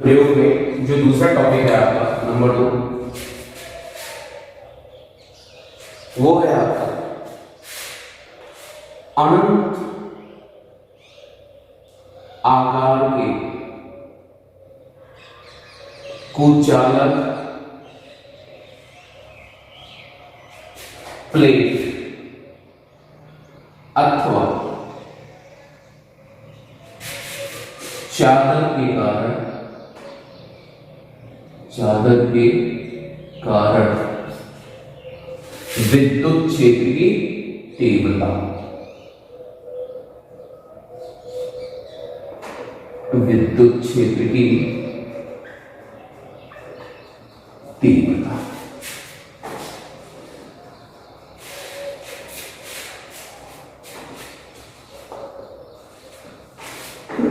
प्रयोग में जो दूसरा टॉपिक है आपका नंबर 2, वो है आपका अनंत आकार के कुचालक प्लेट अथवा चादर के कारण विद्युत क्षेत्र की तीव्रता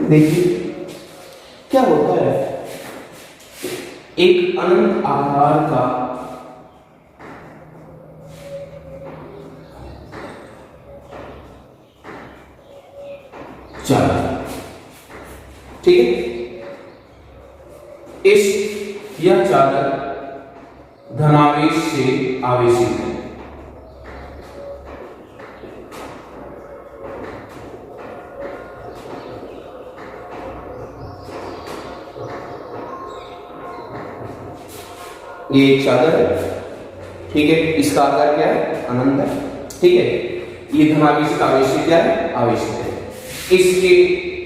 देखिए क्या होता है, एक अनंत आकार का चादर, ठीक है, यह चादर धनावेश से आवेशित है। ये एक चादर है, ठीक है, इसका आकार क्या है, अनंत है, ठीक है, ये धनावेशित आवेशित क्या है, आवेशित है। इसके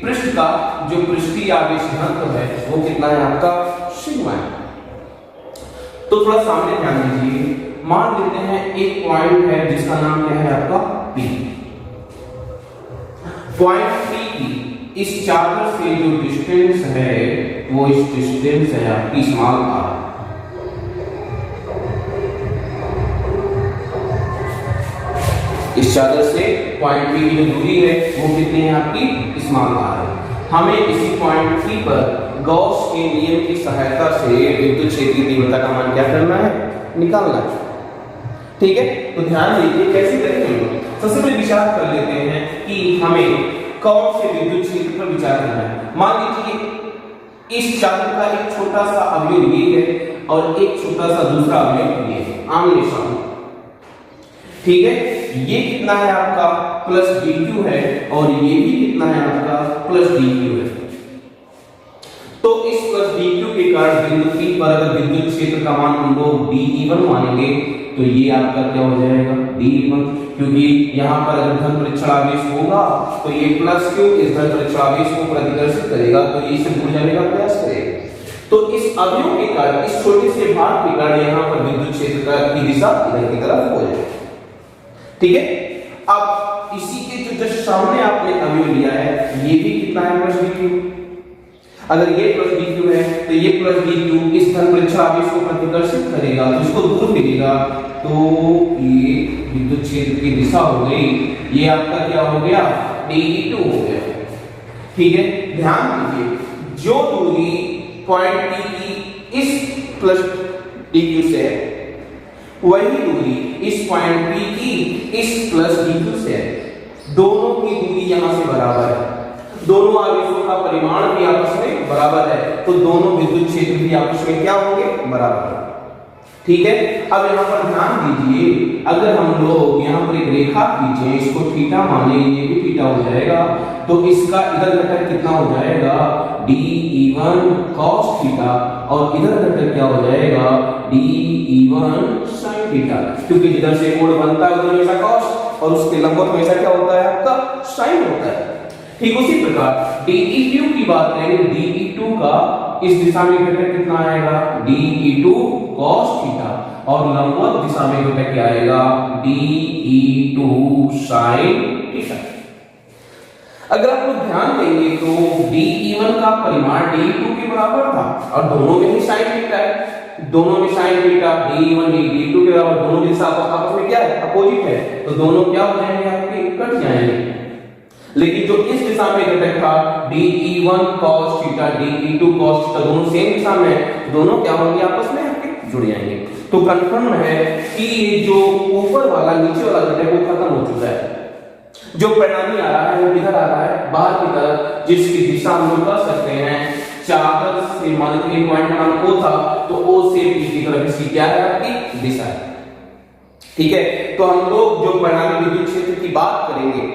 पृष्ठ का जो पृष्ठीय आवेश घनत्व है वो कितना है आपका, सिग्मा है। तो थोड़ा सामने ध्यान दीजिए, मान लेते हैं एक पॉइंट है जिसका नाम क्या है आपका P। पॉइंट P की इस चादर से जो डिस्टेंस है वो इस डिस्टेंस है आपकी स्मॉल r। इस चादर से पॉइंट P की जो दूरी है वो कितनी है आपकी, स्मॉल r है। हमें इसी पॉइंट P पर गॉस के नियम की सहायता से विद्युत क्षेत्र की तीव्रता का मान क्या करना है, निकालना है, ठीक है। तो ध्यान दीजिए कैसे करेंगे, सबसे पहले विचार कर लेते हैं कि हमें कौन से विद्युत क्षेत्र पर विचार करना है। मान लीजिए इस चादर का एक छोटा सा अवयव ये है और एक छोटा सा दूसरा अवयव ये है, आमने सामने, ठीक है। ये कितना है आपका प्लस dq है और ये भी कितना है आपका प्लस dq है। तो इस प्लस dq के कारण बिंदु P पर अगर विद्युत क्षेत्र का मान हम लोग dE1 मानेंगे तो ये आपका क्या हो जाएगा, dE1, क्योंकि यहाँ पर अगर धन परीक्षण आवेश होगा तो ये प्लस q इस धन परीक्षण आवेश को प्रतिकर्षित करेगा, तो ये इससे दूर जाने का प्रयास करेगा। तो इस अवयव के कारण, इस छोटे से भाग के कारण यहाँ पर विद्युत क्षेत्र की दिशा इधर की तरफ हो जाएगी, ठीक है। अब इसी के जो जस्ट सामने आपने अवयव लिया है ये भी कितना है, प्लस dq। अगर ये प्लस dq है तो ये प्लस dq इस धन परीक्षण आवेश को प्रतिकर्षित करेगा तो इसको दूर मिलेगा, तो ये विद्युत क्षेत्र की दिशा हो गई, ये आपका क्या हो गया, dE2 हो गया, ठीक है। ध्यान दीजिए जो दूरी पॉइंट P की इस प्लस dq से है वही दूरी इस पॉइंट P की इस प्लस dq से है। दोनों की दूरी यहां से बराबर है, दोनों आवेशों का परिमाण भी आपस में बराबर है, तो दोनों विद्युत क्षेत्र भी आपस में क्या होंगे, बराबर, ठीक है। अब यहाँ पर ध्यान दीजिए, अगर हम लोग यहाँ पर एक रेखा खींचे, इसको थीटा माने, ये भी थीटा हो जाएगा, तो इसका इधर घटक कितना हो जाएगा, dE1 cos थीटा, और इधर घटक क्या हो जाएगा, dE1 sin थीटा, क्योंकि जिधर से कोण बनता है उधर हमेशा cos और उसके लंबवत हमेशा क्या होता है आपका sin होता है। ठीक उसी प्रकार dE2 की बात करें, dE2 का इस दिशा में घटक कितना आएगा, dE2 cos थीटा, और लंबवत दिशा में घटक क्या आएगा, dE2 sin थीटा। अगर आप लोग ध्यान देंगे तो dE1 का परिमाण dE2 के बराबर था और दोनों में ही sin थीटा है, दोनों में sin थीटा, dE1 dE2 के बराबर, दोनों दिशा आपस में क्या है, अपोजिट है, तो दोनों क्या हो जाएंगे आपके, कट जाएंगे। लेकिन जो इस दिशा में घटक था dE1 cos theta, dE2 cos theta, दोनों सेम दिशा में, दोनों क्या होंगे, आपस में आपके जुड़ जाएंगे। तो कंफर्म है कि ये जो ऊपर वाला नीचे वाला घटक वो खत्म हो चुका है, जो परिणामी आ रहा है वो किधर आ रहा है, बाहर की तरफ, जिसकी दिशा हम लोग कह सकते हैं चादर से मान लीजिए पॉइंट का नाम O था, तो O से P की तरफ इसकी क्या है आपकी दिशा है। ठीक है, तो हम लोग जो परिणामी विद्युत क्षेत्र की बात करेंगे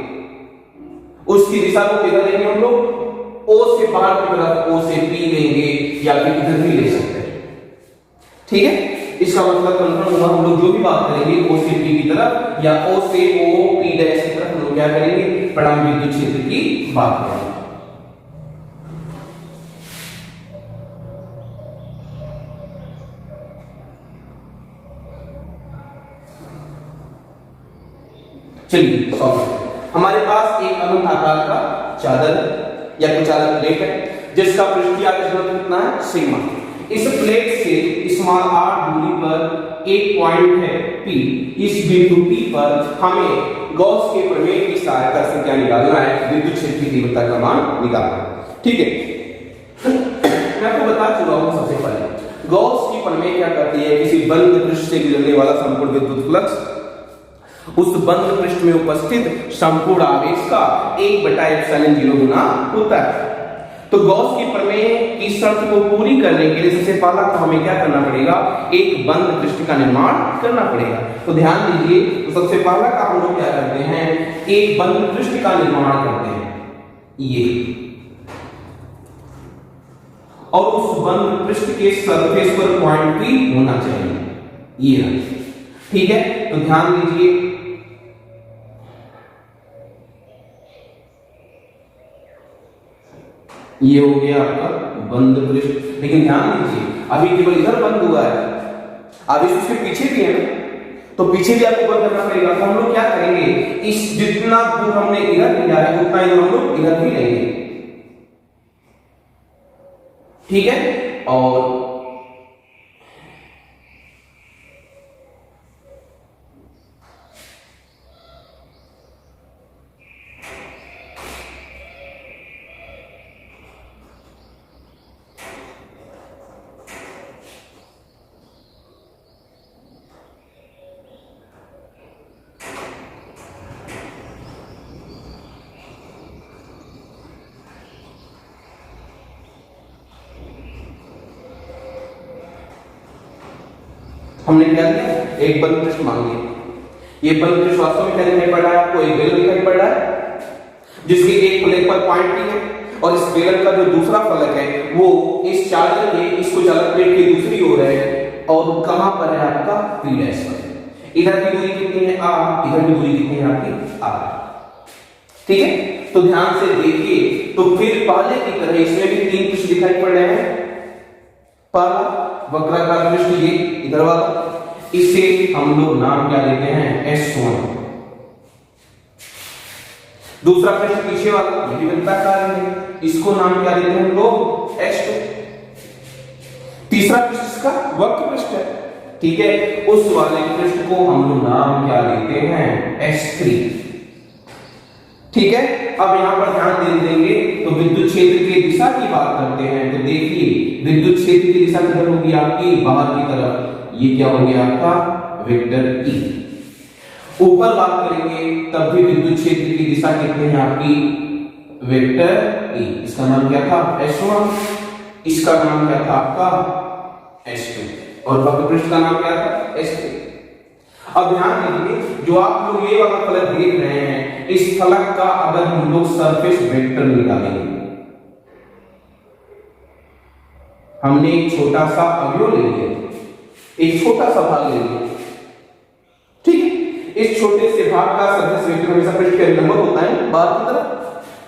उसकी दिशा को किधर लेंगे हम लोग, O से बाहर की तरफ O से P लेंगे या फिर इधर भी ले सकते हैं। ठीक है, इसका मतलब कंफर्म होगा, हम लोग जो भी बात करेंगे O से P की तरफ या O से O P डैश की तरफ हम लोग क्या करेंगे, परिणामी विद्युत क्षेत्र की बात करेंगे। चलिए हमारे पास एक अनंत आकार का चादर या कुछ चादर प्लेट है जिसका पृष्ठीय आवेश घनत्व कितना है सिग्मा। इस प्लेट से स्मॉल r दूरी पर एक पॉइंट है P। इस बिंदु P पर हमें गॉस के प्रमेय की सहायता से क्या निकालना है, विद्युत क्षेत्र की तीव्रता का मान निकालना है। ठीक है, मैं आपको बता चुका हूं सबसे पहले गॉस की प्रमेय क्या करती है, किसी बंद पृष्ठ से गुजरने वाला संपूर्ण विद्युत फ्लक्स उस बंद पृष्ठ में उपस्थित संपूर्ण आवेश का 1/ε0 गुना होता है। तो गॉस की प्रमेय की शर्त को पूरी करने के लिए सबसे पहला तो हमें क्या करना पड़ेगा, एक बंद पृष्ठ का निर्माण करना पड़ेगा। तो ध्यान दीजिए, तो सबसे पहला काम हम लोग क्या करते हैं, एक बंद पृष्ठ का निर्माण करते हैं ये, और उस बंद पृष्ठ के सरफेस पर पॉइंट P होना चाहिए ये। ठीक है, तो ध्यान दीजिए ये हो गया आपका बंद पृष्ठ, लेकिन ध्यान दीजिए अभी केवल इधर बंद हुआ है, अब इसके पीछे भी है तो पीछे भी आपको बंद करना पड़ेगा। तो हम लोग क्या करेंगे, इस जितना दूर हमने इधर लिया है उतना इधर हम लोग इधर भी लेंगे। ठीक है, और हमने क्या किया, एक बंद पृष्ठ मान लिया। ये बंद पृष्ठ वास्तव में क्या दिखाई पड़ रहा है आपको, एक बेलन दिखाई पड़ रहा है जिसके एक फलक पर पॉइंट P है, और इस बेलन का जो दूसरा फलक है वो इस चादर के इसको चादर प्लेट की दूसरी ओर है, और कहां पर है आपका P डैश पर। इधर की दूरी कितनी है r, इधर की दूरी कितनी है आपकी r। ठीक है, तो ध्यान से देखिए, तो फिर पहले की तरह इसमें भी तीन पृष्ठ दिखाई पड़ रहे हैं। पहला वक्राकार पृष्ठ ये इधर वाला, इसे हम लोग नाम क्या देते हैं S1। दूसरा पृष्ठ पीछे वाला ये भी वृत्ताकार है, इसको नाम क्या देते हैं हम लोग S2। तीसरा पृष्ठ इसका वक्र पृष्ठ है। ठीक है, उस वाले पृष्ठ को हम लोग नाम क्या देते हैं S3। ठीक है, अब यहां पर ध्यान दे देंगे तो विद्युत क्षेत्र की दिशा की बात करते हैं। तो देखिए विद्युत क्षेत्र की दिशा किधर होगी आपकी, बाहर की तरफ। ये क्या हो गया आपका वेक्टर E। ऊपर बात करेंगे तब भी विद्युत क्षेत्र की दिशा कितनी है आपकी, वेक्टर E। इसका नाम क्या था S1, इसका नाम क्या था आपका S2, और वक्र पृष्ठ का नाम क्या था S3। अब ध्यान दीजिए, जो आप लोग ये वाला फलक देख रहे हैं, इस फलक का अगर हम लोग सरफेस वेक्टर निकालेंगे, हमने एक छोटा सा अवयव ले लिया, एक छोटा सा भाग ले लिया। ठीक है, इस छोटे से भाग का सरफेस वेक्टर हमेशा पृष्ठ के लंबवत होता है बाहर की तरफ,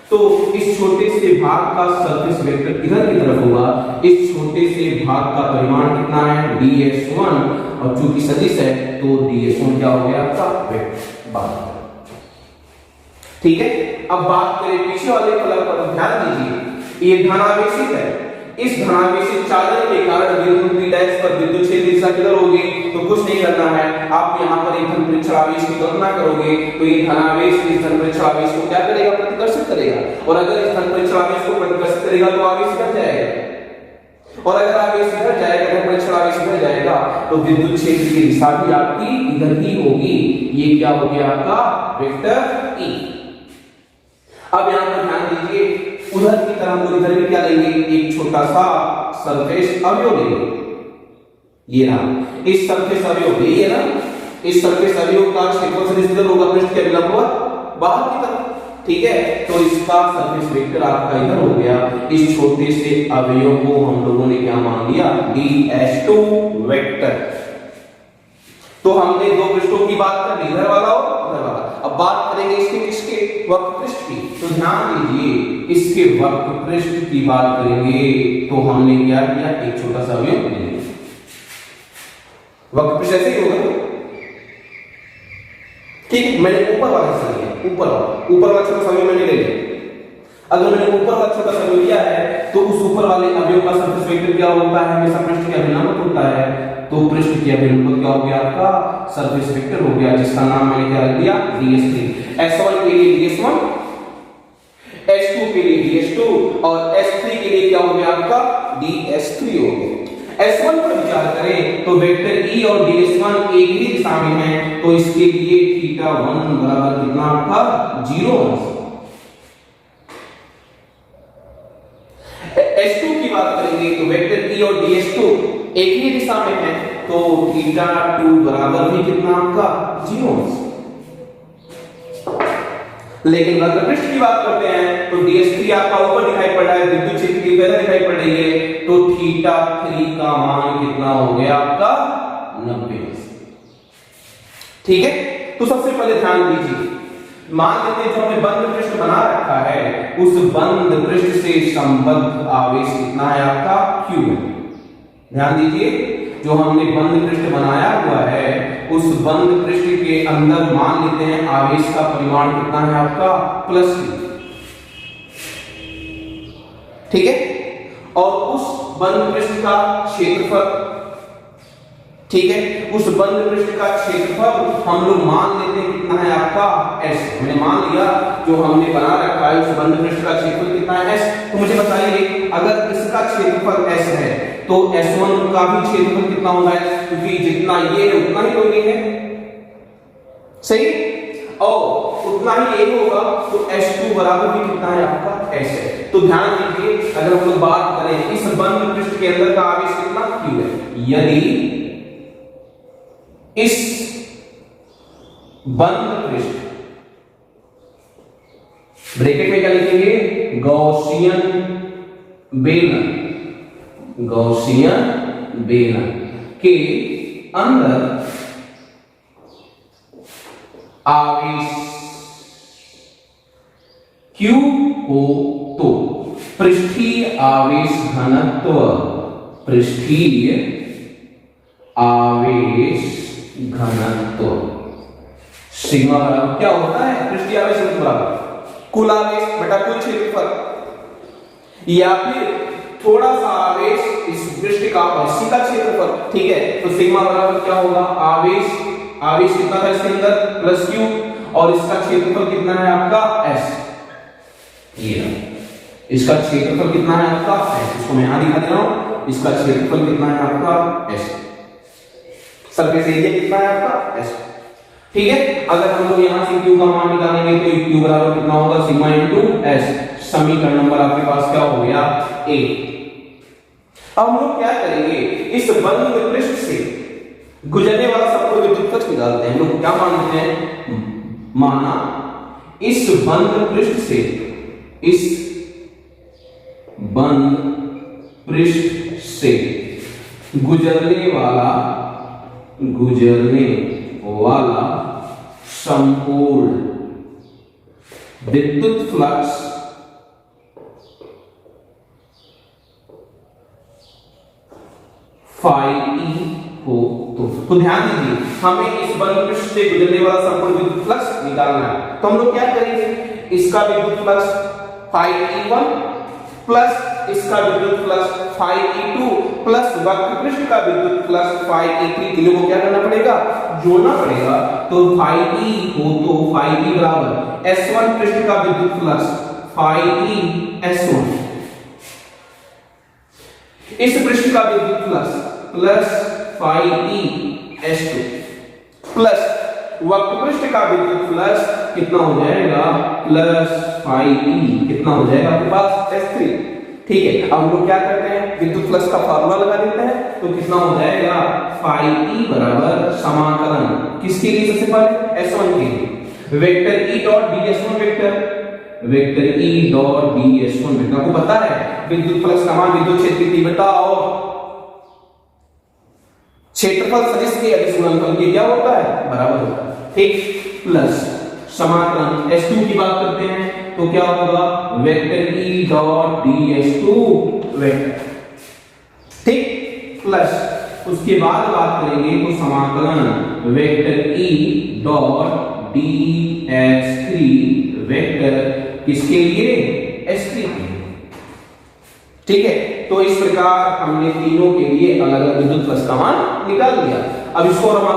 तो इस छोटे से भाग का सरफेस वेक्टर इधर की तरफ होगा। इस छोटे से भाग का परिमाण कितना है ds1, और चूंकि सदिश है तो ds1 क्या हो गया आपका वेक्टर बाहर। ठीक है, अब बात करें पीछे वाले फलक पर, ध्यान दीजिए ये धनावेशित है। इस धनावेशित चादर के कारण बिंदु P डैश पर विद्युत क्षेत्र दिशा किधर होगी, तो कुछ नहीं करना है, आप यहां पर एक धन परीक्षण आवेश की कल्पना करोगे तो ये धनावेश इस धन परीक्षण आवेश को क्या करेगा, प्रतिकर्षित करेगा, और अगर इस धन परीक्षण आवेश को प्रतिकर्षित करेगा तो आवेश इधर जाएगा, और अगर आवेश इधर जाएगा, धन परीक्षण आवेश इधर जाएगा, तो विद्युत क्षेत्र की दिशा भी आपकी इधर ही होगी। ये क्या हो गया आपका वेक्टर E। अब यहां पर ध्यान दीजिए, उधर की तरह हम लोग इधर भी क्या लेंगे, एक छोटा सा सरफेस अवयव लेंगे। ये रहा इस सरफेस अवयव, ये ना इस सरफेस अवयव का क्षेत्रफल से निश्चित होगा पृष्ठ के लंबवत बाहर की तरफ, ठीक है। तो इसका सरफेस वेक्टर आपका इधर हो गया। इस छोटे से अवयव को हम लोगों ने क्या मान लिया, ds2 वेक्टर। तो हमने दो पृष्ठों की बात कर ली, इधर वाला और उधर वाला। अब बात करेंगे इसके किसके, वक्र पृष्ठ की। तो ध्यान दीजिए इसके वक्र पृष्ठ की बात करेंगे तो हमने क्या किया, एक छोटा सा अवयव ले लिया। वक्र पृष्ठ ऐसे ही होगा, ठीक। मैंने ऊपर वाला हिस्सा लिया, ऊपर वाला छोटा सा अवयव मैंने ले लिया। अगर मैंने ऊपर वाला छोटा सा अवयव लिया है तो उस ऊपर वाले अवयव का सरफेस वेक्टर क्या होता है, हमेशा पृष्ठ के अभिलंब होता है। तो पृष्ठ के अभिलंब क्या हो गया, आपका सरफेस वेक्टर हो गया, जिसका नाम मैंने क्या रख दिया, ds3। s1 के लिए ds1, s2 के लिए ds2 और s3 के लिए क्या हो गया आपका ds3 हो गया। S1 पर विचार करें तो वेक्टर E और ds1 एक ही दिशा में है, तो इसके लिए θ1 बराबर कितना आपका 0। S2 की बात करेंगे तो वेक्टर E और ds2 एक ही दिशा में है, तो θ2 बराबर भी कितना आपका 0। लेकिन वक्र पृष्ठ की बात करते हैं तो ds3 आपका ऊपर दिखाई पड़ रहा है, विद्युत क्षेत्र की वजह दिखाई पड़ रही है, तो θ3 का मान कितना हो गया आपका 90। ठीक है। तो सबसे पहले ध्यान दीजिए, मान लेते हैं जो हमने बंद पृष्ठ बना रखा है, उस बंद पृष्ठ से संबद्ध आवेश कितना है आपका q है। ध्यान दीजिए जो हमने बंद पृष्ठ बनाया हुआ है उस बंद पृष्ठ के अंदर मान लेते हैं आवेश का परिमाण कितना है आपका +q, ठीक है। और उस बंद पृष्ठ का क्षेत्रफल, ठीक है, उस बंद पृष्ठ का क्षेत्रफल हम लोग मान लेते हैं कितना है आपका s। मैंने मान लिया जो हमने बना रखा है उस बंद पृष्ठ का क्षेत्रफल कितना है s। तो मुझे बताइए अगर इसका क्षेत्रफल s है तो s1 का भी क्षेत्रफल कितना होगा, क्योंकि जितना ये है उतना ही तो ये है, सही, और उतना ही ये होगा, तो s2 बराबर भी कितना है आपका s है। तो ध्यान दीजिए अगर हम लोग बात करें इस बंद पृष्ठ के अंदर का आवेश कितना q है, यदि इस बंद पृष्ठ, ब्रैकेट में क्या लिखेंगे, गॉसियन बेलन, गॉसियन बेलन के अंदर आवेश Q हो तो पृष्ठीय आवेश घनत्व, पृष्ठीय आवेश घनत्व सिग्मा बराबर क्या होता है, पृष्ठीय आवेश घनत्व बराबर कुल आवेश बटा कुल क्षेत्रफल, या फिर थोड़ा सा आवेश इस पृष्ठ का और इसी का क्षेत्रफल, ठीक है। तो सिग्मा बराबर क्या होगा, आवेश कितना था इसके अंदर +q और इसका क्षेत्रफल कितना है आपका s। ये इसका क्षेत्रफल कितना है आपका s, इसको मैं यहां दिखा दे रहा हूं, इसका क्षेत्रफल कितना है आपका s, सरफेस एरिया कितना है आपका s, ठीक है। अगर हम लोग यहां से q का मान निकालेंगे तो q बराबर कितना होगा, सिग्मा इनटू s। समीकरण नंबर आपके पास क्या हो गया a। अब हम लोग क्या करेंगे, इस बंद पृष्ठ से गुजरने वाला संपूर्ण विद्युत फ्लक्स निकालते हैं। हम लोग क्या मानते हैं, माना इस बंद पृष्ठ से, इस बंद पृष्ठ से गुजरने वाला संपूर्ण विद्युत फ्लक्स फाई ई हो तो ध्यान दीजिए हमें इस बंद पृष्ठ से गुजरने वाला संपूर्ण विद्युत फ्लक्स निकालना है। तो हम लोग क्या करेंगे, इसका विद्युत फ्लक्स फाई ई1 प्लस इसका विद्युत फ्लक्स फाई ई2 प्लस वक्र पृष्ठ का विद्युत फ्लक्स फाई ई3, तीनों को क्या करना पड़ेगा, जोड़ना पड़ेगा। तो फाई ई हो तो फाई ई बराबर s1 पृष्ठ का विद्युत फ्लक्स फाई ई s1, इस पृष्ठ का विद्युत flux plus phi E s2 plus वक्र पृष्ठ का विद्युत फ्लक्स कितना हो जाएगा प्लस फाइव ई, कितना हो जाएगा आपके पास S3। ठीक है, अब हम लोग क्या करते हैं, विद्युत फ्लक्स का फार्मूला लगा देते हैं, तो कितना हो जाएगा फाइव ई बराबर समाकलन किसके लिए, सबसे पहले S1 के लिए vector E dot ds1 vector E dot ds1 vector. आपको पता है विद्युत फ्लक्स का मान विद्युत क्षेत्र की तीव्रता और क्षेत्रफल सदिश के यदि गुणनफल के क्या होता है, बराबर होता है। ठीक, प्लस समाकलन S2 की बात करते हैं तो क्या होगा vector E dot ds2 vector. ठीक, प्लस उसके बाद बात करेंगे तो समाकलन vector E dot ds3 vector किसके लिए, S3 के लिए। ठीक है, तो इस प्रकार हमने तीनों के लिए अलग अलग विद्युत फ्लक्स का मान निकाल लिया। अब इसको और हम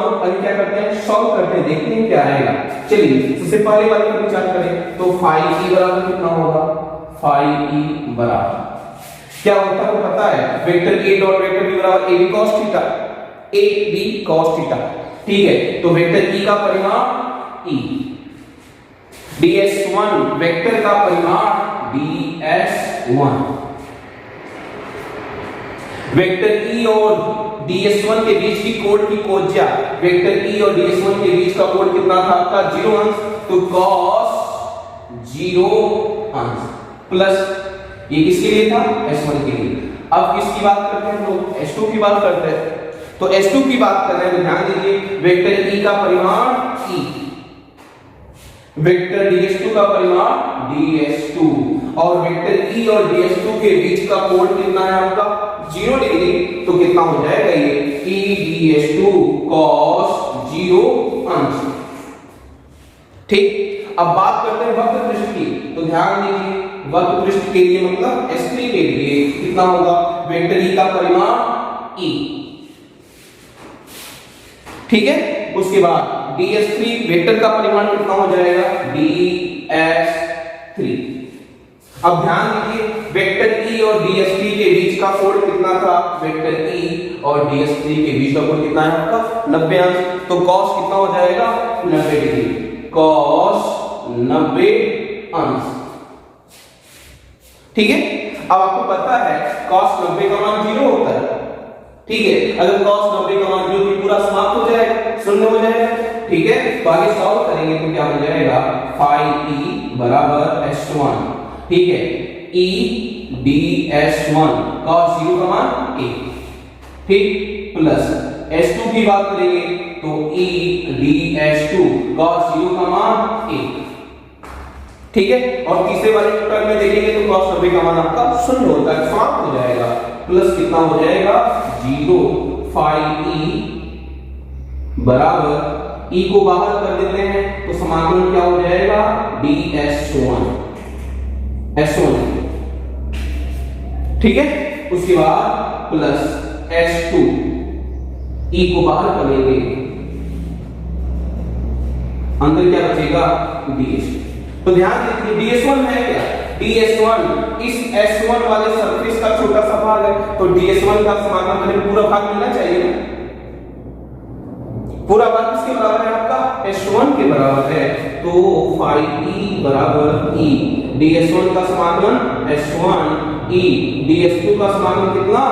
क्या करते हैं, सॉल्व करते हैं, देखते हैं क्या आएगा। चलिए सबसे पहले वाले पर विचार करें तो फाइव ई बराबर कितना होगा, फाइव ई बराबर क्या होता है पता है, vector A dot vector B बराबर A B cos theta, A B cos theta. ठीक है, तो वेक्टर ई का परिमाण ई, ds1 वेक्टर का परिमाण ds1, वेक्टर E और ds1 के बीच की कोण की कोज्या, वेक्टर E और ds1 के बीच का कोण कितना था आपका 0 अंश, तो cos 0 अंश प्लस ये किसके लिए था, S1 के लिए। अब किसकी बात करते हैं हम लोग, S2 की बात करते हैं। तो S2 की बात कर रहे हैं तो ध्यान दीजिए वेक्टर E का परिमाण E, वेक्टर ds2 का परिमाण ds2 और वेक्टर E और ds2 के बीच का कोण कितना है आपका 0 डिग्री, तो कितना हो जाएगा ये E ds2 cos 0 अंश। ठीक, अब बात करते हैं वक्र पृष्ठ की, तो ध्यान दीजिए वक्र पृष्ठ के लिए मतलब S3 के लिए कितना होगा वेक्टर E का परिमाण E। ठीक है, उसके बाद ds3 वेक्टर का परिमाण कितना हो जाएगा ds3। अब ध्यान दीजिए वेक्टर E और ds3 के बीच का कोण कितना था, वेक्टर E और ds3 के बीच का कोण कितना है आपका 90 अंश, तो cos कितना हो जाएगा 90 डिग्री, cos 90 अंश। ठीक है, अब आपको पता है cos 90 का मान 0 होता है। ठीक है, अगर cos 90 का मान 0 की पूरा समाप्त हो जाएगा, शून्य हो जाएगा। ठीक है, तो आगे सॉल्व करेंगे तो क्या हो जाएगा 5e बराबर s1। ठीक है, e ds1 cos 0 का मान 1। ठीक, प्लस s2 की बात करेंगे तो e ds2 cos 0 का मान 1। ठीक है, और तीसरे वाले टर्म में देखेंगे तो cos 90 का मान आपका शून्य होता है, समाप्त हो जाएगा। प्लस कितना हो जाएगा 0, 5e बराबर E को बाहर कर देते हैं तो समाकलन क्या हो जाएगा ds1 s1। ठीक है, उसके बाद प्लस s2 E को बाहर कर लेंगे, अंदर क्या बचेगा ds। तो ध्यान दीजिए ds1 है क्या, ds1 इस s1 वाले सरफेस का छोटा सा भाग है, तो ds1 का समाकलन करने पूरा भाग मिलना चाहिए ना। पूरा भाग किसके बराबर है आपका s1 के बराबर है, तो 5e बराबर e, ds1 का समाकलन s1 e, ds2 का समाकलन कितना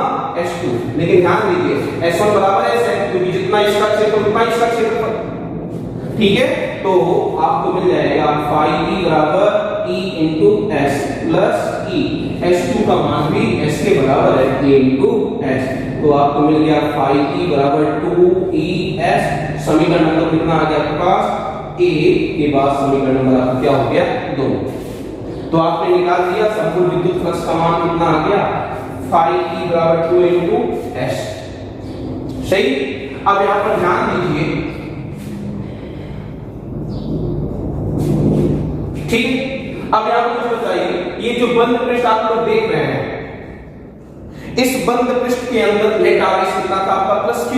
s2। लेकिन ध्यान दीजिए s1 बराबर s है क्योंकि जितना इसका क्षेत्रफल उतना इसका क्षेत्रफल। ठीक है, तो आपको मिल जाएगा 5e बराबर e into s plus e, s2 का मान भी s के बराबर है a into s, तो आपको मिल गया 5e बराबर 2es। समीकरण नंबर कितना आ गया आपके पास, a के बाद समीकरण नंबर आपका क्या हो गया 2। तो आपने निकाल दिया संपूर्ण विद्युत फ्लक्स का मान कितना आ गया 5e बराबर 2 into s। सही, अब यहां पर ध्यान दीजिए। ठीक, अब यहां पर मुझे बताइए ये जो बंद पृष्ठ आप लोग देख रहे हैं, इस बंद पृष्ठ के अंदर नेट आवेश कितना था आपका प्लस q।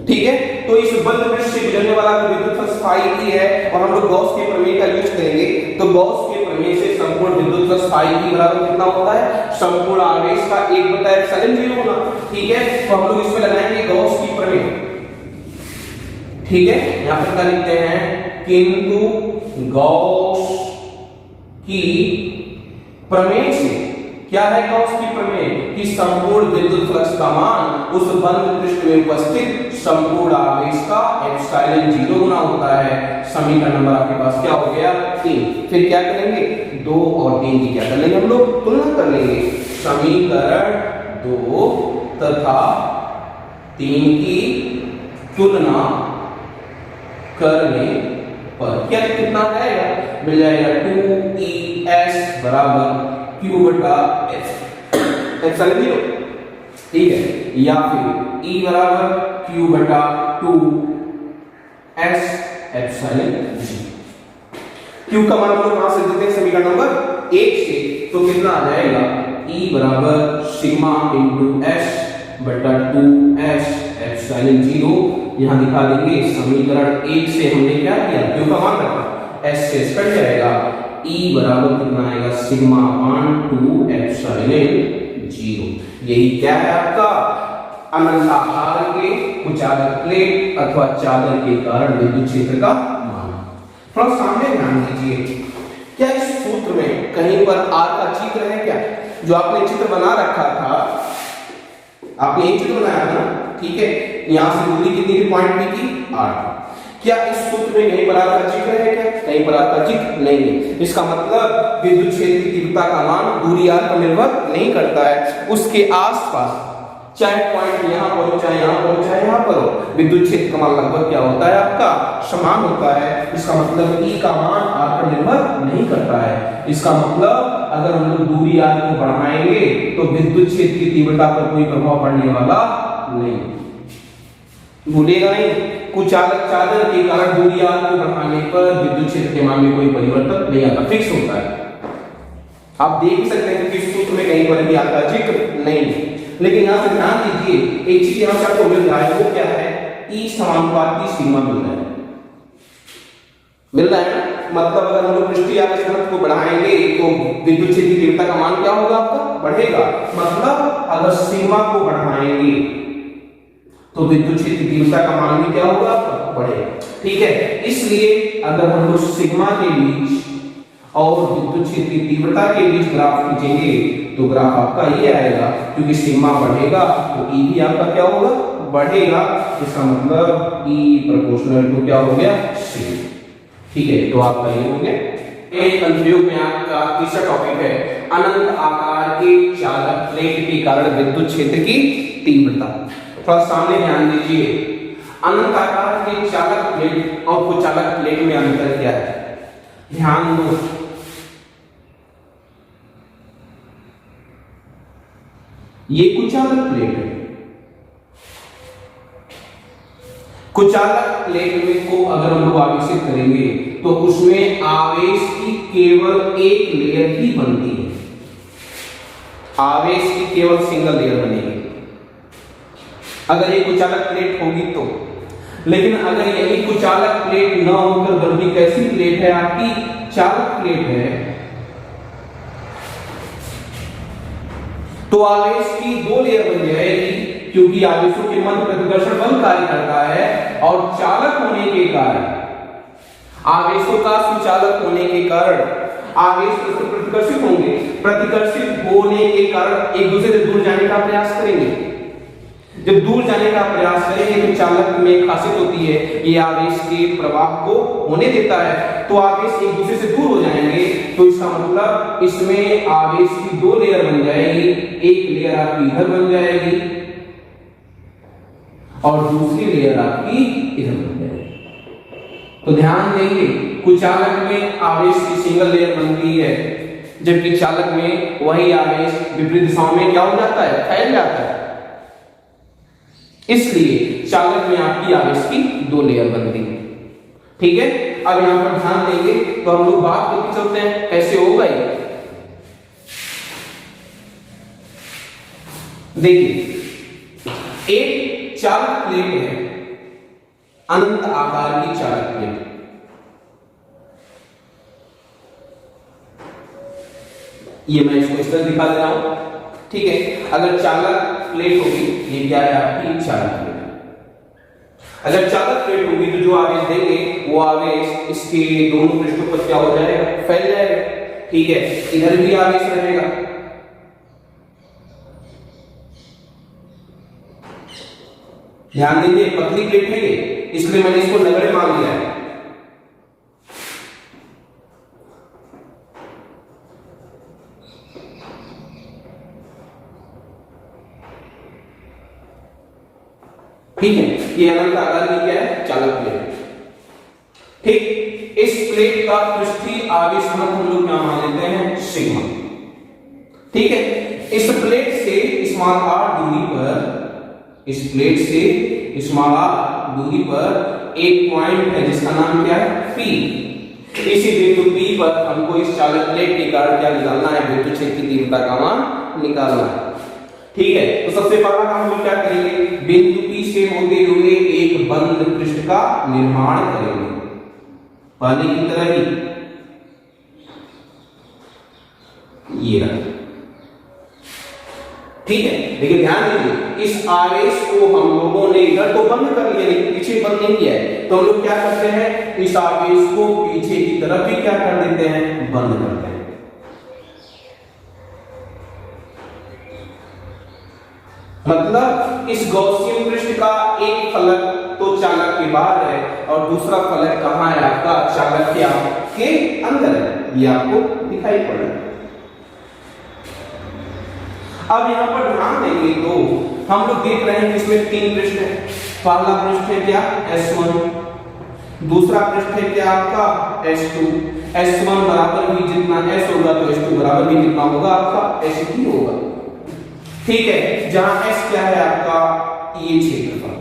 ठीक है, तो इस बंद पृष्ठ से गुजरने वाला विद्युत फ्लक्स phi e है और हम लोग गॉस के प्रमेय का यूज करेंगे, तो गॉस के प्रमेय से संपूर्ण विद्युत फ्लक्स phi e बराबर कितना होता है, संपूर्ण आवेश का 1/ε0 होना। ठीक है, तो हम लोग इसमें लगाएंगे गॉस की प्रमेय। ठीक है, यहां पर क्या लिखते हैं, किंतु गॉस की प्रमेय से, क्या है गॉस की प्रमेय, कि संपूर्ण विद्युत फ्लक्स का मान उस बंद पृष्ठ में उपस्थित संपूर्ण आवेश का एप्सिलॉन 0 गुना होता है। समीकरण नंबर आपके पास क्या हो गया 3। फिर क्या करेंगे 2 और 3 की क्या कर लेंगे हम लोग तुलना कर लेंगे। समीकरण 2 तथा 3 की तुलना करने पर क्या कितना आएगा, मिल जाएगा 2ES बराबर Q बटा एप्सिलॉन 0, ठीक है, या फिर E बराबर Q बटा 2S एप्सिलॉन 0। Q का मान हम लोग कहां से देते हैं समीकरण नंबर 1 से, तो कितना आ जाएगा E बराबर सिग्मा इंटू S बटा 2S एप्सिलॉन 0। यहां दिखा देंगे समीकरण 1 से हमने क्या किया, Q का मान रखा, S से कट जाएगा, E बराबर कितना आएगा सिग्मा अपान 2 एप्सिलॉन 0। यही क्या है आपका अनंताकार के कुचालक प्लेट अथवा चादर के कारण विद्युत क्षेत्र का मान। थोड़ा सामने ध्यान दीजिए, क्या इस सूत्र में कहीं पर R का चित्र है क्या, जो आपने चित्र बना रखा था, आपने एक चित्र बनाया था ना, ठीक है, यहां से दूरी कितनी थी पॉइंट P की 8। क्या इस सूत्र में कहीं पर R का चित्र है क्या, कहीं पर R का चित्र नहीं है। इसका मतलब विद्युत क्षेत्र की तीव्रता का मान दूरी R पर निर्भर नहीं करता है, उसके आसपास चाहे पॉइंट यहां पर हो चाहे यहां पर हो चाहे यहां पर हो, विद्युत क्षेत्र का मान लगभग क्या होता है आपका समान होता है। इसका मतलब E का मान R पर निर्भर नहीं करता है। इसका मतलब अगर हम लोग दूरी R को बढ़ाएंगे तो विद्युत क्षेत्र की तीव्रता पर कोई प्रभाव पड़ने वाला नहीं, भूलेगा नहीं। कुचालक चादर के कारण दूरी R को बढ़ाने पर विद्युत क्षेत्र के मान में कोई परिवर्तन नहीं आता, फिक्स होता है। आप देख सकते हैं कि इस सूत्र में कहीं पर भी R का जिक्र नहीं है। लेकिन यहां से ध्यान दीजिए, एक चीज यहां से आपको मिल रहा है, वो क्या है, E समानुपाती सिग्मा मिल रहा है, मिल रहा है ना। मतलब अगर हम लोग पृष्ठीय आवेश घनत्व को बढ़ाएंगे तो विद्युत क्षेत्र की तीव्रता का मान क्या होगा आपका बढ़ेगा। मतलब अगर सिग्मा को बढ़ाएंगे तो विद्युत क्षेत्र की तीव्रता का मान भी क्या होगा आपका बढ़ेगा, ठीक है। इसलिए अगर हम लोग सिग्मा के बीच और विद्युत क्षेत्र की तीव्रता के बीच ग्राफ खींचेंगे तो ग्राफ आपका ये आएगा, क्योंकि सिग्मा बढ़ेगा तो E भी आपका क्या होगा बढ़ेगा। इसका मतलब E प्रोपोर्शनल टू क्या हो गया C, ठीक है। तो आपका ये हो गया। एक अनुप्रयोग में आपका तीसरा टॉपिक है अनंत आकार के चालक प्लेट के कारण विद्युत क्षेत्र की तीव्रता। थोड़ा सामने ध्यान दीजिए, अनंत आकार के चालक प्लेट और कुचालक प्लेट में अंतर क्या है, ध्यान दो। ये कुचालक प्लेट है, कुचालक प्लेट में को अगर हम लोग आवेशित करेंगे तो उसमें आवेश की केवल एक लेयर ही बनती है, आवेश की केवल सिंगल लेयर बनेगी अगर ये कुचालक प्लेट होगी तो। लेकिन अगर यही कुचालक प्लेट न होकर बल्कि कैसी प्लेट है आपकी चालक प्लेट है, तो आवेश की दो लेयर बन जाएगी, क्योंकि आवेशों के मध्य प्रतिकर्षण बल कार्य करता है और चालक होने के कारण, आवेशों का सुचालक होने के कारण आवेश प्रतिकर्षित होंगे, प्रतिकर्षित होने के कारण एक दूसरे से दूर जाने का प्रयास करेंगे। जब दूर जाने का प्रयास करेंगे तो चालक में एक खासियत होती है, ये आवेश के प्रवाह को होने देता है, तो आवेश एक दूसरे से दूर हो जाएंगे। तो इसका मतलब इसमें आवेश की दो लेयर बन जाएगी, एक लेयर आपकी इधर बन जाएगी और दूसरी लेयर आपकी इधर बन जाएगी। तो ध्यान देंगे, कुचालक में आवेश की सिंगल लेयर बनती है, जबकि चालक में वही आवेश विपरीत दिशाओं में क्या हो जाता है, फैल जाता है। इसलिए चालक में आपकी आवेश की दो लेयर बनती है, ठीक है। अब यहां पर ध्यान देंगे तो हम लोग बात करके चलते हैं कैसे होगा ये। देखिए, एक चालक प्लेट है, अनंत आकार की चालक प्लेट, ये मैं इसको इस तरह दिखा दे रहा हूं, ठीक है। अगर चालक प्लेट होगी, ये क्या है आपकी चालक प्लेट। अगर चालक प्लेट होगी तो जो आवेश देंगे वो आवेश इसके दोनों पृष्ठों पर क्या हो जाएगा, फैल जाएगा। ठीक है, इधर भी आवेश रहेगा। ध्यान दीजिए, पतली प्लेट है ये, इसलिए मैंने इसको नगण्य मान लिया है। ठीक है, ये अनंत आकार की क्या है, चालक प्लेट। ठीक, इस प्लेट का पृष्ठीय आवेश घनत्व हम लोग क्या मान लेते हैं, सिग्मा। ठीक है, इस प्लेट से स्मॉल r दूरी पर, इस प्लेट से स्मॉल r दूरी पर एक पॉइंट है जिसका नाम क्या है, P। इसी बिंदु P पर हमको इस चालक प्लेट के कारण क्या निकालना है, विद्युत क्षेत्र की तीव्रता का मान निकालना है। ठीक है, तो सबसे पहला काम हम क्या करेंगे, बिंदु P से होते हुए एक बंद पृष्ठ का निर्माण करेंगे, पहले की तरह ही ये रहा। ठीक है, लेकिन ध्यान दीजिए, इस आवेश को हम लोगों ने इधर तो बंद कर लिया लेकिन पीछे बंद नहीं किया है, तो हम लोग क्या करते हैं, इस आवेश को पीछे की तरफ भी क्या कर देते हैं, बंद करते हैं। मतलब इस गॉसियन पृष्ठ का एक फलक तो चालक के बाहर है और दूसरा फलक कहां है आपका, चालक के आपके अंदर है, ये आपको दिखाई पड़ रहा है। अब यहां पर ध्यान देंगे तो हम लोग देख रहे हैं कि इसमें तीन पृष्ठ है। पहला पृष्ठ है क्या, S1, दूसरा पृष्ठ है क्या आपका S2। S1 बराबर भी जितना S होगा तो S2 बराबर भी कितना होगा आपका S2 होगा। ठीक है, जहां S क्या है आपका, ये क्षेत्रफल,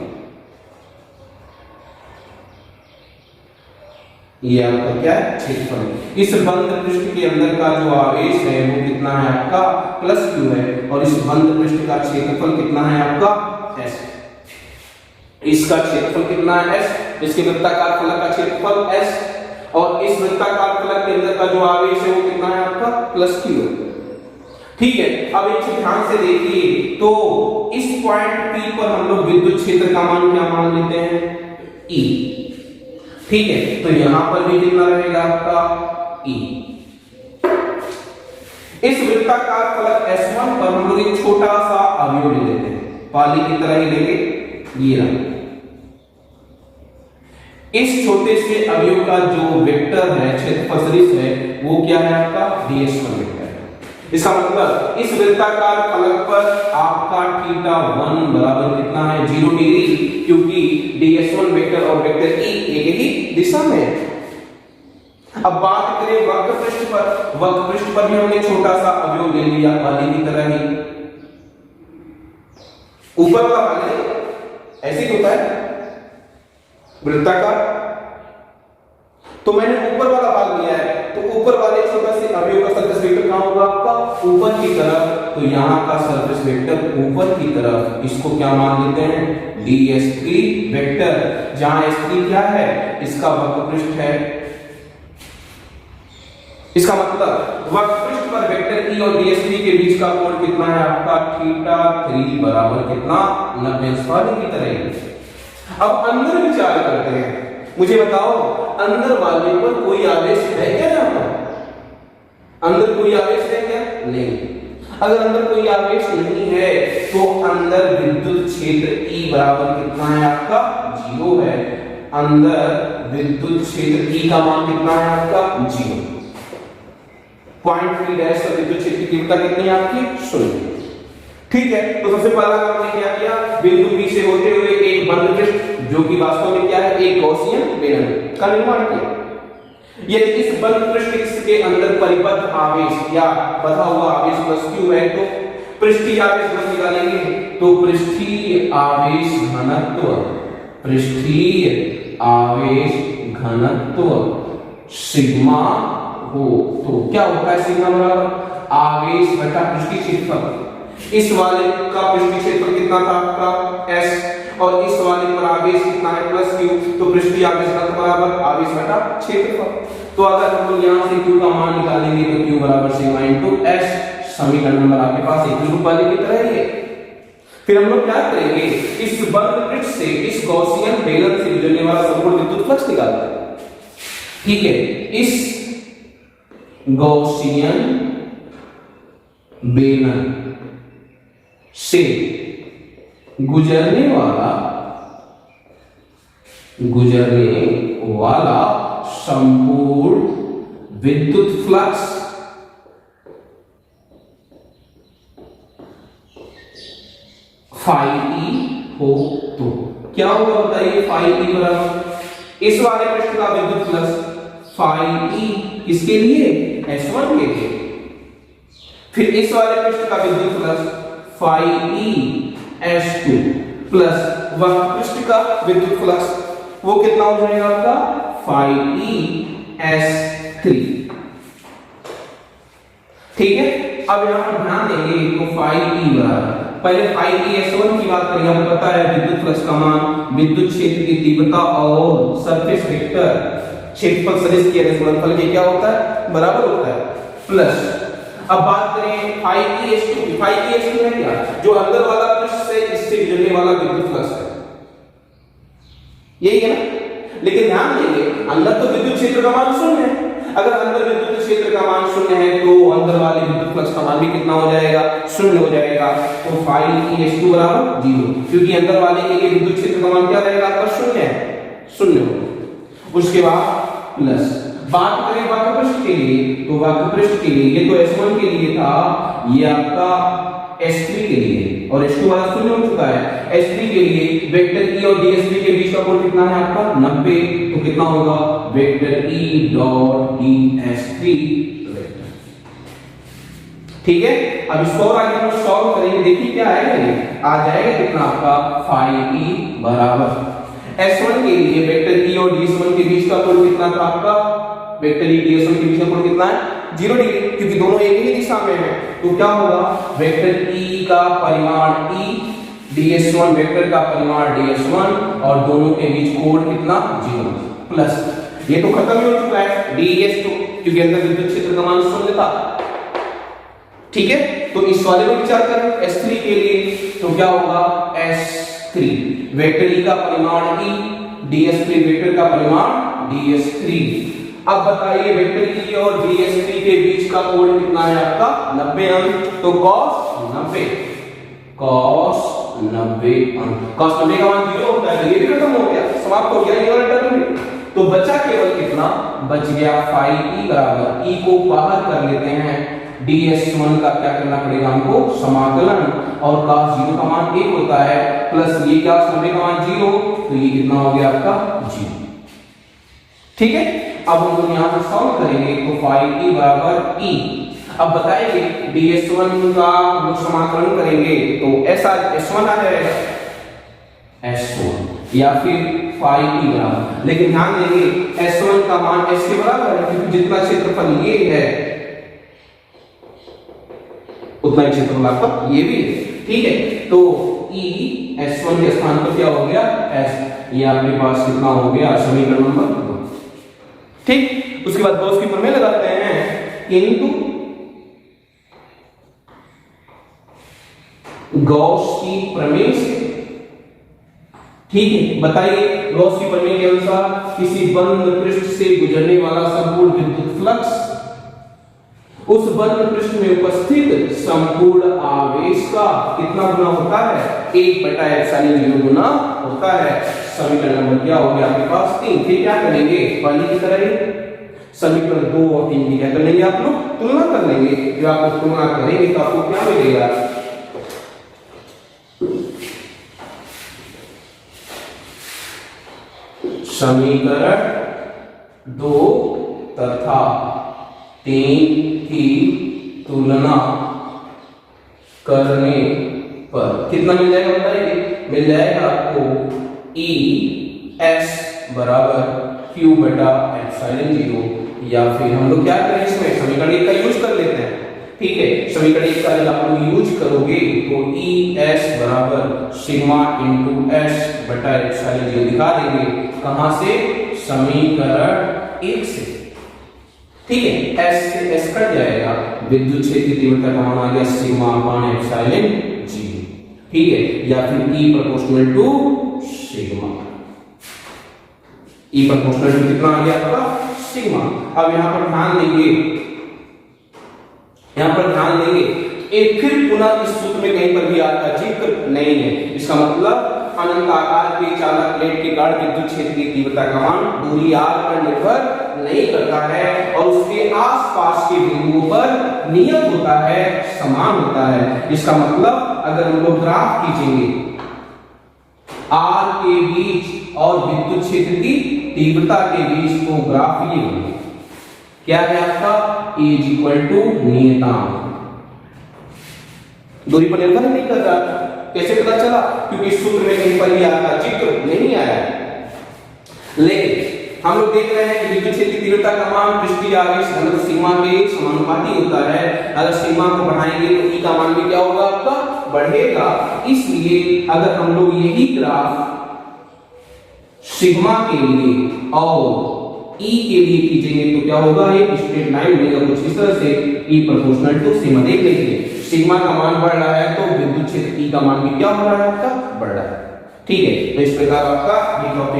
ये आपका क्या है, क्षेत्रफल। इस बंद पृष्ठ के अंदर का जो आवेश है वो कितना है आपका, +q है, और इस बंद पृष्ठ का क्षेत्रफल कितना है आपका, S। इसका क्षेत्रफल कितना है, S। इसके वृत्ताकार फलक का क्षेत्रफल S, और इस वृत्ताकार फलक के अंदर का जो आवेश है वो कितना है आपका, +q है। ठीक है, अब एक चीज ध्यान से देखिए, तो इस पॉइंट P पर हम लोग विद्युत क्षेत्र का मान क्या मान लेते हैं, E। ठीक है, तो यहां पर भी कितना रहेगा आपका, E। इस वृत्ताकार फलक S1 पर हम लोग एक छोटा सा अवयव ले लेते हैं, पाली की तरह ही लेंगे, ये रहा। इस छोटे से अवयव का जो वेक्टर है, क्षेत्रफल सदिश है, वो क्या है आपका, ds1 वेक्टर। इसका मतलब इस वृत्ताकार फलक पर आपका θ1 बराबर कितना है, 0 डिग्री, क्योंकि ds1 वेक्टर और वेक्टर E एक ही दिशा में है। अब बात करें वक्र पृष्ठ पर, वक्र पृष्ठ पर भी हमने छोटा सा अवयव ले लिया, पाली की तरह ही। ऊपर वाला भाग ऐसे ही होता है वृत्ताकार, तो मैंने ऊपर वाला भाग लिया है, तो ऊपर वाले छोटा से अवयव का सरफेस वेक्टर कहां होगा आपका, ऊपर की तरफ, तो यहां का सरफेस वेक्टर ऊपर की तरफ, इसको क्या मान लेते हैं, ds3 वेक्टर, जहां s3 क्या है, इसका वक्र पृष्ठ है। इसका मतलब वक्र पृष्ठ पर वेक्टर E और ds3 के बीच का कोण कितना है आपका, θ3 बराबर कितना, 90 की तरह। अब अंदर विचार करते हैं, मुझे बताओ अंदर वाले पर कोई आवेश है क्या, यहां पर अंदर कोई आवेश है क्या, नहीं। अगर अंदर कोई आवेश नहीं है तो अंदर विद्युत क्षेत्र E बराबर कितना है आपका, 0 है। अंदर विद्युत क्षेत्र E का मान कितना है आपका, 0। पॉइंट P डैश पर विद्युत क्षेत्र की तीव्रता कितनी है आपकी, 0। ठीक है, तो सबसे पहला काम हमने क्या किया, बिंदु P से होते हुए एक बंद पृष्ठ, जो कि वास्तव में क्या है, एक गॉसियन बेलन का निर्माण किया। यदि इस बंद पृष्ठ के अंदर परिबद्ध आवेश या बधा हुआ आवेश +q है, तो पृष्ठीय आवेश घनत्व निकालेंगे, तो पृष्ठीय आवेश घनत्व, पृष्ठीय आवेश घनत्व सिग्मा हो, तो क्या होता है, सिग्मा बराबर आवेश बटा पृष्ठीय क्षेत्रफल। इस वाले का पृष्ठीय क्षेत्रफल कितना था आपका S, और इस वाले पर आवेश कितना है, +q, तो पृष्ठीय आवेश घनत्व बराबर आवेश बटा क्षेत्रफल। तो अगर हम लोग यहां से q का मान निकालेंगे तो q बराबर सिग्मा इनटू S। समीकरण नंबर आपके पास एक रूप वाले की तरह ही है। फिर हम लोग क्या करेंगे, इस बंद पृष्ठ से इस गॉसियन बेलन से गुजरने वाला संपूर्ण विद्युत फ्लक्स निकालते हैं। ठीक है, इस गॉसियन बेलन से गुजरने वाला संपूर्ण विद्युत फ्लक्स फाई ई हो तो क्या होगा बताइए। फाई ई बराबर इस वाले पृष्ठ का विद्युत फ्लक्स फाई ई किसके लिए, S1 के लिए। फिर इस वाले पृष्ठ का विद्युत flux phi E S2 plus वह पृष्ठ का विद्युत फ्लक्स वो कितना हो जाएगा आपका, फाई ई S3। ठीक है, अब यहां पर ध्यान देंगे तो फाई ई बराबर, पहले फाई ई S1 की बात करेंगे। हमें पता है विद्युत फ्लक्स का मान विद्युत क्षेत्र की तीव्रता और सरफेस वेक्टर क्षेत्रफल सदिश के गुणनफल के क्या होता है, बराबर होता है, प्लस अब बात करें फाई ई S2 की। फाई ई S2 है क्या, जो अंदर वाला पृष्ठ से इससे गुजरने वाला विद्युत फ्लक्स है, यही है ना। लेकिन ध्यान देंगे अंदर तो विद्युत क्षेत्र का मान शून्य है। अगर अंदर विद्युत क्षेत्र का मान शून्य है तो अंदर वाले विद्युत फ्लक्स का मान भी कितना हो जाएगा, शून्य हो जाएगा। तो फाई ई S2 बराबर 0, क्योंकि अंदर वाले के लिए विद्युत क्षेत्र का मान क्या रहेगा आपका, शून्य है, शून्य हो। उसके बाद प्लस बात करें वक्र पृष्ठ के लिए, तो वक्र पृष्ठ के लिए ये तो S1 के लिए था, ये आपका S3 के लिए, और S2 वाला शून्य हो चुका है। S3 के लिए वेक्टर E और DS3 के बीच का कोण कितना है आपका, 90। तो कितना होगा, vector E dot DS3 vector. ठीक है, अब इसको और आगे हम सॉल्व करेंगे, देखिए क्या आएगा, ये आ जाएगा कितना आपका, फाई E बराबर S1 के लिए वेक्टर E और DS1 के बीच का कोण कितना था आपका, वेक्टर E DS1 के बीच का कोण कितना है, 0 डिग्री, क्योंकि दोनों एक ही दिशा में है। तो क्या होगा, वेक्टर E का परिमाण E, DS1 वेक्टर का परिमाण DS1, और दोनों के बीच कोण कितना, 0 प्लस ये तो खत्म ही हो चुका है DS2, क्योंकि अंदर विद्युत क्षेत्र का मान शून्य था। ठीक है, तो इस वाले में विचार करें S3 के लिए, तो क्या होगा, S3 वेक्टर E का परिमाण E, DS3 वेक्टर का परिमाण DS3। अब बताइए वेक्टर E और DS3 के बीच का कोण कितना है आपका, 90 अंश। तो cos 90 अंश, cos 90 का मान 0 होता है, तो ये भी खत्म हो गया, समाप्त हो गया ये वाला टर्म। तो बचा केवल कितना, बच गया फाई E बराबर, E को बाहर कर लेते हैं, DS1 का क्या करना पड़ेगा हमको, समाकलन, और cos 0 का मान 1 होता है, प्लस ये क्या, 90 का मान 0, तो ये कितना हो गया आपका, 0। ठीक है, अब हम लोग यहां पर सॉल्व करेंगे, तो फाई E बराबर E। अब बताएंगे DS1 का हम लोग समाकलन करेंगे तो S1 आ जाएगा, S1 या फिर फाई E बराबर, लेकिन ध्यान देंगे S1 का मान S के बराबर है, क्योंकि जितना क्षेत्रफल ये है उतना ही क्षेत्रफल आपका ये भी है। ठीक है, तो E S1 के स्थान पर क्या हो गया, S, ये आपके पास कितना हो गया, समीकरण नंबर 2। ठीक, उसके बाद गॉस की प्रमेय लगाते हैं, किंतु गॉस की प्रमेय से, ठीक है, बताइए गॉस की प्रमेय के अनुसार किसी बंद पृष्ठ से गुजरने वाला संपूर्ण विद्युत फ्लक्स उस बंद पृष्ठ में उपस्थित संपूर्ण आवेश का कितना गुना होता है, 1/ε0 गुना होता है। समीकरण नंबर क्या हो गया आपके पास, 3। फिर क्या करेंगे, पहले की तरह ही समीकरण 2 और 3 की क्या कर लेंगे आप लोग, तुलना कर लेंगे। जब आप तुलना करेंगे तो आपको क्या मिलेगा, समीकरण 2 तथा 3 की तुलना करने पर कितना मिल जाएगा, बताइए, मिल जाएगा आपको E S बराबर Q/ε0, या फिर हम लोग क्या करें, इसमें समीकरण 1 का यूज कर लेते हैं। ठीक है, समीकरण 1 का जब आप लोग यूज करोगे तो E S बराबर सिग्मा इंटू S/ε0 दिखा देंगे, कहां से, समीकरण 1 से। ठीक है, S से S कट जाएगा, विद्युत क्षेत्र की तीव्रता का मान आ गया सिग्मा/ε0। ठीक है, या फिर E proportional to sigma. E proportional to कितना आ गया आपका सिग्मा। अब यहां पर ध्यान देंगे, एक फिर पुनः इस सूत्र में कहीं पर भी आपका जिक्र नहीं है। इसका मतलब अनंत आकार के चालक प्लेट के कारण विद्युत क्षेत्र की तीव्रता का मान दूरी r पर निर्भर नहीं करता है और उसके आसपास के बिंदुओं पर नियत होता है, समान होता है। इसका मतलब अगर हम लोग ग्राफ खींचेंगे r के बीच और विद्युत क्षेत्र की तीव्रता के बीच, तो ग्राफ ये होगा, क्या है आपका A = नियतांक, दूरी पर निर्भर नहीं कर रहा। कैसे पता चला? क्योंकि सूत्र में कहीं पर आपका जिक्र नहीं आया। लेकिन हम लोग देख रहे हैं कि विद्युत क्षेत्र की तीव्रता का मान पृष्ठीय आवेश घनत्व सिग्मा के समानुपाती होता है। अगर सिग्मा को बढ़ाएंगे तो E का मान भी क्या होगा आपका बढ़ेगा। इसलिए अगर हम लोग यही ग्राफ सिग्मा के लिए और E के लिए खींचेंगे तो क्या होगा, एक स्ट्रेट लाइन बनेगा कुछ इस तरह से, E प्रोपोर्शनल टू सिग्मा। देख लीजिए सिग्मा का मान बढ़ रहा है तो विद्युत क्षेत्र E का मान भी क्या हो रहा है आपका बढ़ रहा है। ठीक है, तो इस प्रकार आपका ये टॉपिक